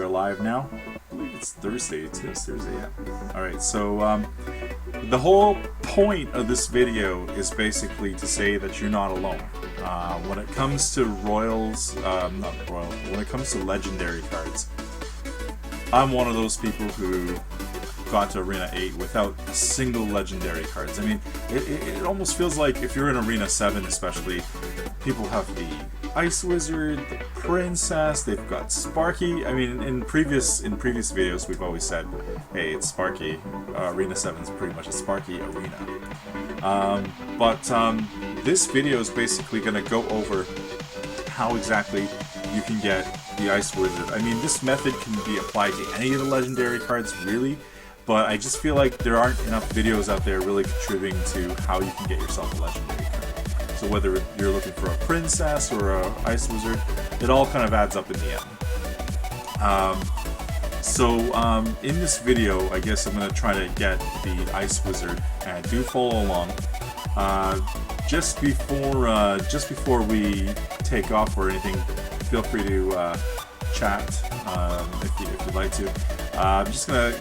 live now. I believe it's Thursday. It's Thursday, yeah. Alright, so the whole point of this video is basically to say that you're not alone. When it comes to Royals, when it comes to Legendary cards, I'm one of those people who got to Arena 8 without a single Legendary cards. I mean, it almost feels like if you're in Arena 7 especially, people have the Ice Wizard, the Princess, they've got Sparky. I mean, in previous videos we've always said, hey, it's Sparky. Arena 7 is pretty much a Sparky arena. This video is basically going to go over how exactly you can get the Ice Wizard. I mean, this method can be applied to any of the Legendary cards, really, but I just feel like there aren't enough videos out there really contributing to how you can get yourself a Legendary card. So whether you're looking for a Princess or a Ice Wizard, it all kind of adds up in the end. In this video, I guess I'm going to try to get the Ice Wizard, and do follow along. Just before we take off or anything, feel free to chat if you'd like to. I'm just gonna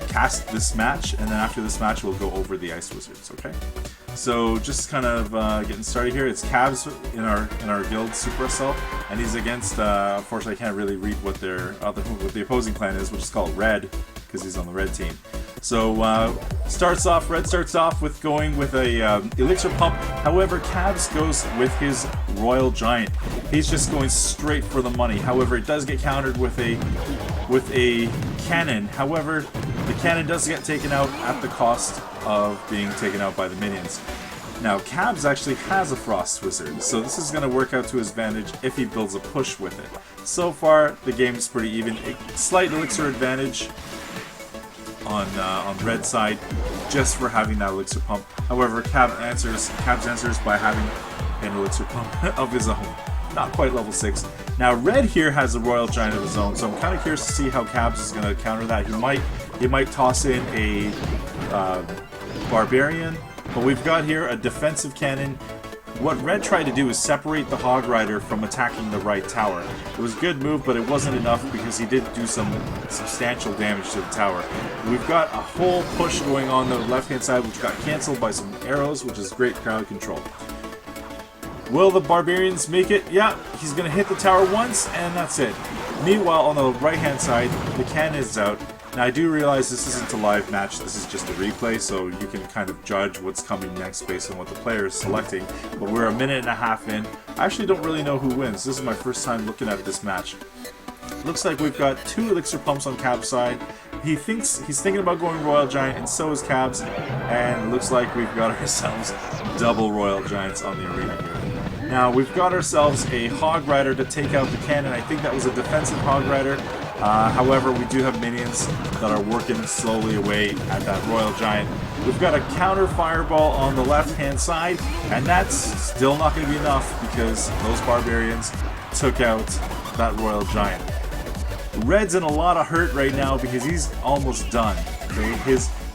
cast this match, and then after this match, we'll go over the Ice Wizards. Okay. So just kind of getting started here. It's Cavs in our guild, Supercell, and he's against. Unfortunately, I can't really read what what the opposing clan is, which is called Red, because he's on the red team. So Red starts off with going with a elixir pump. However, Cavs goes with his Royal Giant. He's just going straight for the money. However, it does get countered with a cannon. However, the cannon does get taken out at the cost of being taken out by the minions. Now, Cavs actually has a Frost Wizard, so this is going to work out to his advantage if he builds a push with it. So far, the game is pretty even. A slight elixir advantage on red side, just for having that elixir pump. However, Cavs answers by having an elixir pump of his own. Not quite level 6. Now, red here has a Royal Giant of his own, so I'm kind of curious to see how Cavs is going to counter that. He might toss in a Barbarian, but we've got here a defensive cannon. What red tried to do is separate the Hog Rider from attacking the right tower. It was a good move, but it wasn't enough because he did do some substantial damage to the tower. We've got a whole push going on the left-hand side, which got cancelled by some arrows, which is great crowd control. Will the Barbarians make it? Yeah, he's going to hit the tower once, and that's it. Meanwhile, on the right-hand side, the cannon is out. Now, I do realize this isn't a live match, this is just a replay, so you can kind of judge what's coming next based on what the player is selecting. But we're a minute and a half in. I actually don't really know who wins. This is my first time looking at this match. Looks like we've got 2 elixir pumps on Cavs' side. He's thinking about going Royal Giant, and so is Cavs. And it looks like we've got ourselves double Royal Giants on the arena here. Now, we've got ourselves a Hog Rider to take out the cannon. I think that was a defensive Hog Rider. However, we do have minions that are working slowly away at that Royal Giant. We've got a counter Fireball on the left-hand side, and that's still not going to be enough because those Barbarians took out that Royal Giant. Red's in a lot of hurt right now because he's almost done. Okay?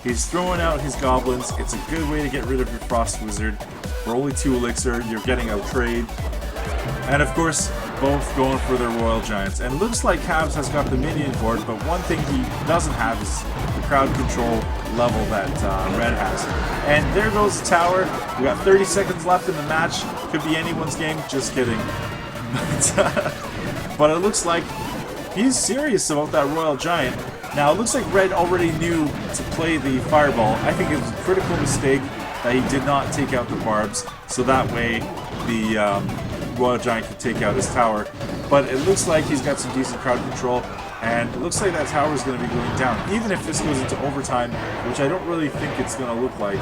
He's throwing out his goblins. It's a good way to get rid of your Frost Wizard. For only 2 elixir, you're getting a trade. And of course, both going for their Royal Giants. And it looks like Cavs has got the minion board, but one thing he doesn't have is the crowd control level that Red has. And there goes the tower. We got 30 seconds left in the match. Could be anyone's game. Just kidding. But it looks like he's serious about that Royal Giant. Now, it looks like Red already knew to play the Fireball. I think it was a critical mistake that he did not take out the Barbs, so that way the Royal Giant could take out his tower. But it looks like he's got some decent crowd control, and it looks like that tower is going to be going down, even if this goes into overtime, which I don't really think it's going to look like.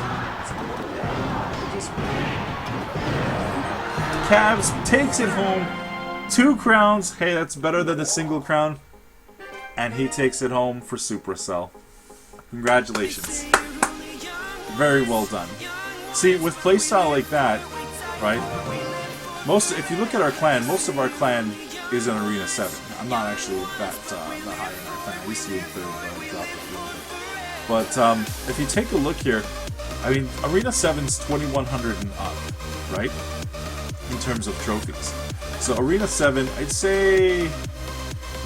Cavs takes it home. 2 crowns. Hey, that's better than a single crown. And he takes it home for Supercell. Congratulations. Very well done. See, with playstyle like that, right? If you look at our clan, most of our clan is in Arena 7. I'm not actually that high in our clan. I used to be in 3rd, but I dropped it a little bit. But if you take a look here, I mean, Arena 7's 2100 and up, right? In terms of trophies. So Arena 7, I'd say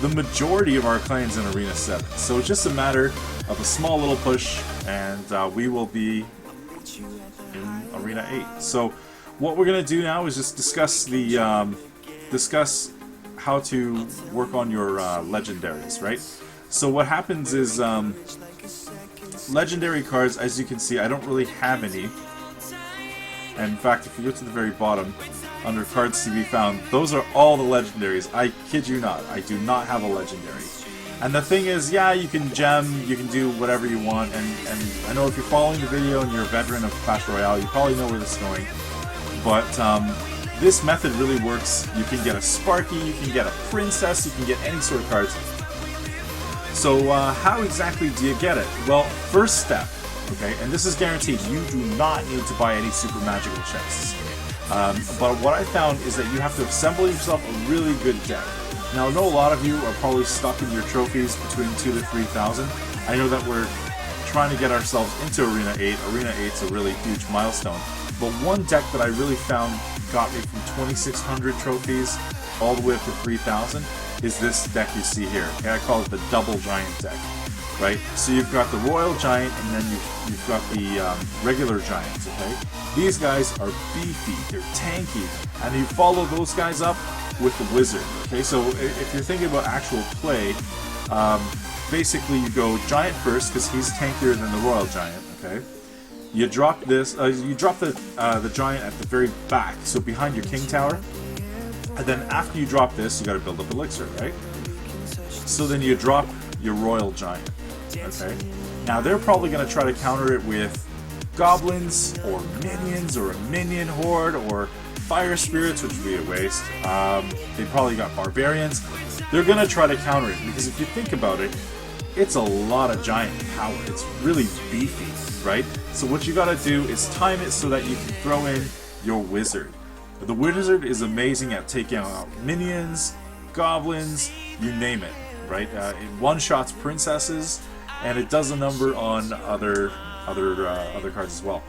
the majority of our clans in Arena 7. So it's just a matter of a small little push, and we will be in Arena 8. So what we're going to do now is just discuss the how to work on your legendaries, right? So what happens is legendary cards, as you can see, I don't really have any. And in fact, if you go to the very bottom, under cards to be found, those are all the legendaries. I kid you not, I do not have a legendary. And the thing is, yeah, you can gem, you can do whatever you want, and I know if you're following the video and you're a veteran of Clash Royale, you probably know where this is going. But this method really works. You can get a Sparky, you can get a Princess, you can get any sort of cards. So how exactly do you get it? Well, first step, okay, and this is guaranteed, you do not need to buy any super magical chests. But what I found is that you have to assemble yourself a really good deck. Now, I know a lot of you are probably stuck in your trophies between 2,000 to 3,000. I know that we're trying to get ourselves into Arena 8. Arena 8's a really huge milestone. But one deck that I really found got me from 2,600 trophies all the way up to 3,000 is this deck you see here. Okay, I call it the Double Giant deck. Right? So you've got the Royal Giant, and then you've got the regular Giants, okay? These guys are beefy, they're tanky, and you follow those guys up with the Wizard, okay? So if you're thinking about actual play, basically you go Giant first, because he's tankier than the Royal Giant, okay? You drop this, you drop the Giant at the very back, so behind your King Tower, and then after you drop this, you gotta build up Elixir, right? So then you drop your Royal Giant. Okay. Now they're probably going to try to counter it with goblins or minions or a minion horde or fire spirits, which would be a waste. They probably got barbarians. They're going to try to counter it because if you think about it, it's a lot of giant power. It's really beefy, right? So what you got to do is time it so that you can throw in your wizard. The wizard is amazing at taking out minions, goblins, you name it, right? It one-shots princesses, and it does a number on other cards as well.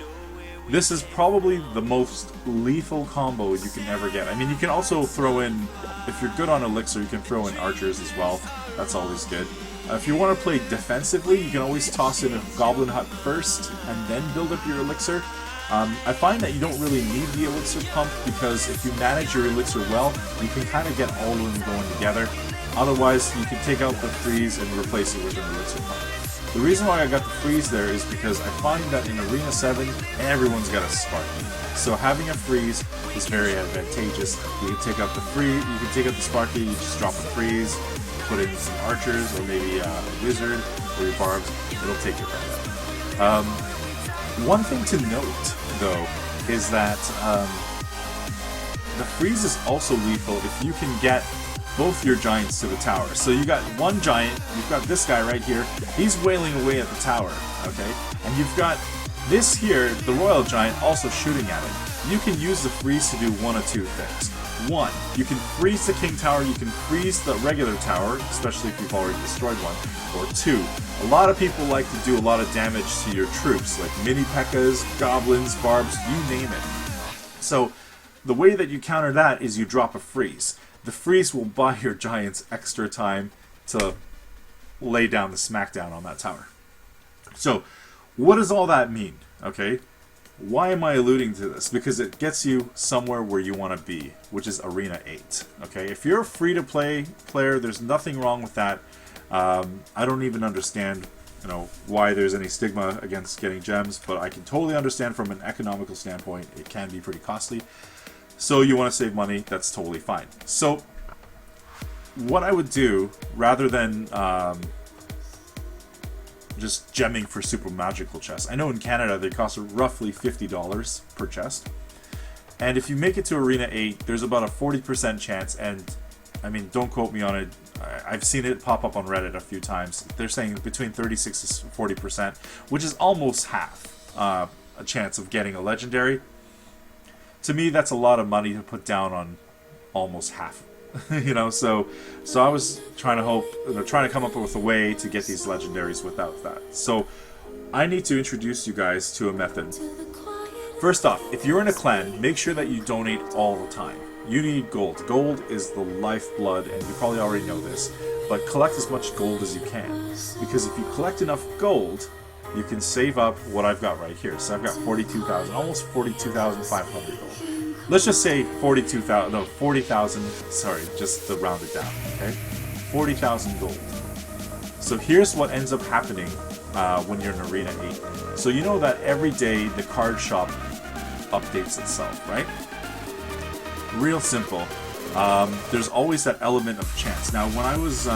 This is probably the most lethal combo you can ever get. I mean, you can also throw in, if you're good on Elixir, you can throw in archers as well. That's always good. If you want to play defensively, you can always toss in a Goblin Hut first, and then build up your Elixir. I find that you don't really need the Elixir pump, because if you manage your Elixir well, you can kind of get all of them going together. Otherwise, you can take out the freeze and replace it with an Elixir pump. The reason why I got the freeze there is because I find that in Arena 7, everyone's got a Sparky. So having a freeze is very advantageous. You can take out the Sparky, you just drop a freeze, put in some archers, or maybe a wizard, or your barbs, it'll take your right out. One thing to note, though, is that the freeze is also lethal if you can get both your giants to the tower. So you got one giant, you've got this guy right here, he's wailing away at the tower, okay? And you've got this here, the Royal Giant, also shooting at him. You can use the freeze to do one of two things. One, you can freeze the King Tower, you can freeze the regular tower, especially if you've already destroyed one. Or two, a lot of people like to do a lot of damage to your troops, like mini P.E.K.K.A.s, goblins, barbs, you name it. So the way that you counter that is you drop a freeze. The freeze will buy your giants extra time to lay down the smackdown on that tower. So, what does all that mean? Okay, why am I alluding to this? Because it gets you somewhere where you want to be, which is Arena 8. Okay, if you're a free-to-play player, there's nothing wrong with that. I don't even understand, why there's any stigma against getting gems, but I can totally understand from an economical standpoint, it can be pretty costly. So you want to save money, that's totally fine. So what I would do, rather than just gemming for super magical chests, I know in Canada they cost roughly $50 per chest, and if you make it to Arena 8, there's about a 40% chance, and I mean, don't quote me on it, I've seen it pop up on Reddit a few times, they're saying between 36 to 40%, which is almost half a chance of getting a legendary. To me, that's a lot of money to put down on almost half. So I was trying to come up with a way to get these legendaries without that. So I need to introduce you guys to a method. First off, if you're in a clan, make sure that you donate all the time. You need gold. Gold is the lifeblood, and you probably already know this, but collect as much gold as you can. Because if you collect enough gold, you can save up what I've got right here. So I've got 42,000, almost 42,500 gold. Let's just say 42,000, no, 40,000, sorry, just to round it down, okay? 40,000 gold. So here's what ends up happening when you're in Arena 8. So you know that every day the card shop updates itself, right? Real simple. There's always that element of chance. Now, when I was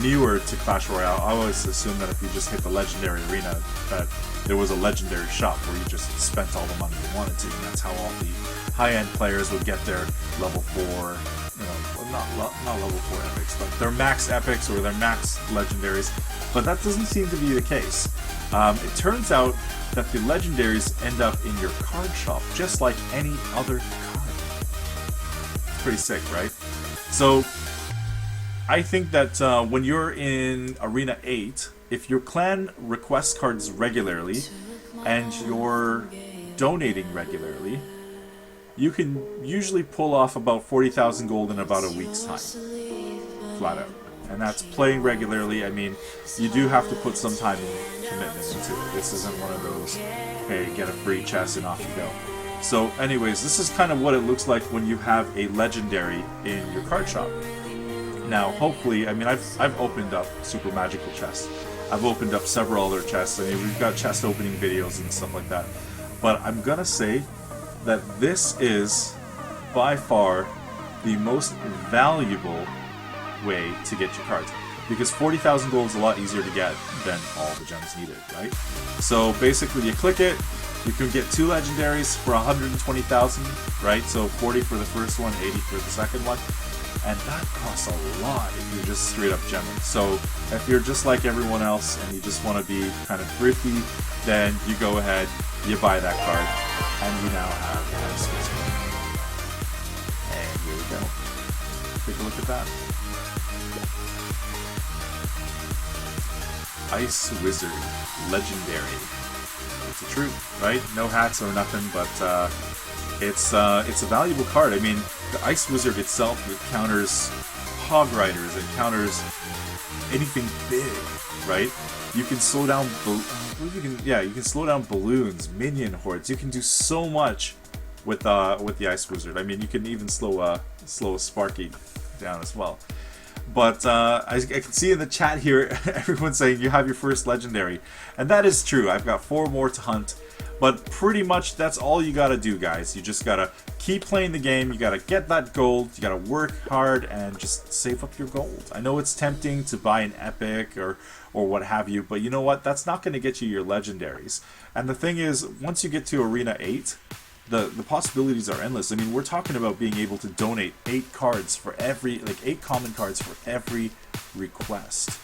newer to Clash Royale, I always assumed that if you just hit the Legendary Arena, that there was a Legendary shop where you just spent all the money you wanted to, and that's how all the high-end players would get their level 4, you know, well, not level 4 epics, but their max epics or their max Legendaries. But that doesn't seem to be the case. It turns out that the Legendaries end up in your card shop, just like any other card. It's pretty sick, right? So, I think that when you're in Arena 8, if your clan requests cards regularly, and you're donating regularly, you can usually pull off about 40,000 gold in about a week's time. Flat out. And that's playing regularly. I mean, you do have to put some time and commitment into it. This isn't one of those, hey, get a free chest and off you go. So anyways, this is kind of what it looks like when you have a Legendary in your card shop. Now, hopefully, I mean, I've opened up super magical chests. I've opened up several other chests. I mean, we've got chest opening videos and stuff like that. But I'm gonna say that this is by far the most valuable way to get your cards, because 40,000 gold is a lot easier to get than all the gems needed, right? So basically, you click it, you can get 2 legendaries for 120,000, right? So 40 for the first one, 80 for the second one, and that costs a lot if you're just straight up gemming. So if you're just like everyone else and you just want to be kind of thrifty, then you go ahead, you buy that card, and you now have a Ice Wizard. And here we go. Take a look at that. Ice Wizard, Legendary. It's the truth, right? No hats or nothing, but it's a valuable card. I mean, the Ice Wizard itself, it counters Hog Riders, it counters anything big, right? You can slow down you can slow down balloons, minion hordes. You can do so much with the Ice Wizard. I mean, you can even slow a Sparky down as well. But I can see in the chat here, everyone's saying you have your first Legendary. And that is true. I've got 4 more to hunt. But pretty much that's all you gotta do, guys. You just gotta keep playing the game. You gotta get that gold. You gotta work hard and just save up your gold. I know it's tempting to buy an epic or what have you, but you know what? That's not gonna get you your Legendaries. And the thing is, once you get to Arena 8, the possibilities are endless. I mean, we're talking about being able to donate 8 cards for every, like 8 common cards for every request.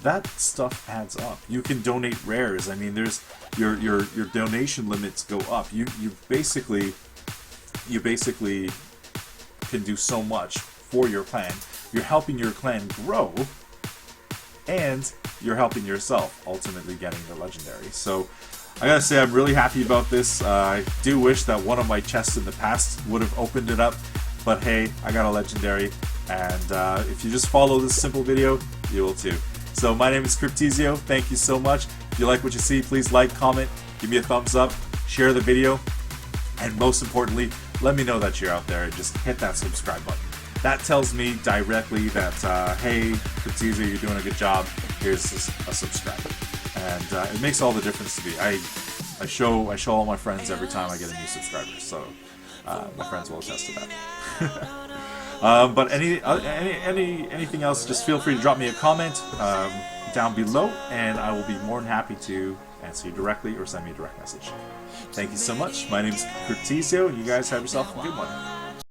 That stuff adds up. You can donate rares. I mean, there's your donation limits go up. You basically can do so much for your clan. You're helping your clan grow, and you're helping yourself ultimately getting the Legendary. So I gotta say, I'm really happy about this. I do wish that one of my chests in the past would have opened it up, but hey, I got a Legendary, and if you just follow this simple video, you will too. So my name is Cryptizio. Thank you so much. If you like what you see, please like, comment, give me a thumbs up, share the video, and most importantly, let me know that you're out there and just hit that subscribe button. That tells me directly that, hey, Cryptizio, you're doing a good job. Here's a subscribe. And it makes all the difference to me. I show all my friends every time I get a new subscriber, so my friends will attest to that. But anything else, just feel free to drop me a comment down below, and I will be more than happy to answer you directly or send me a direct message. Thank you so much. My name is Cryptizio, and you guys have yourself a good one.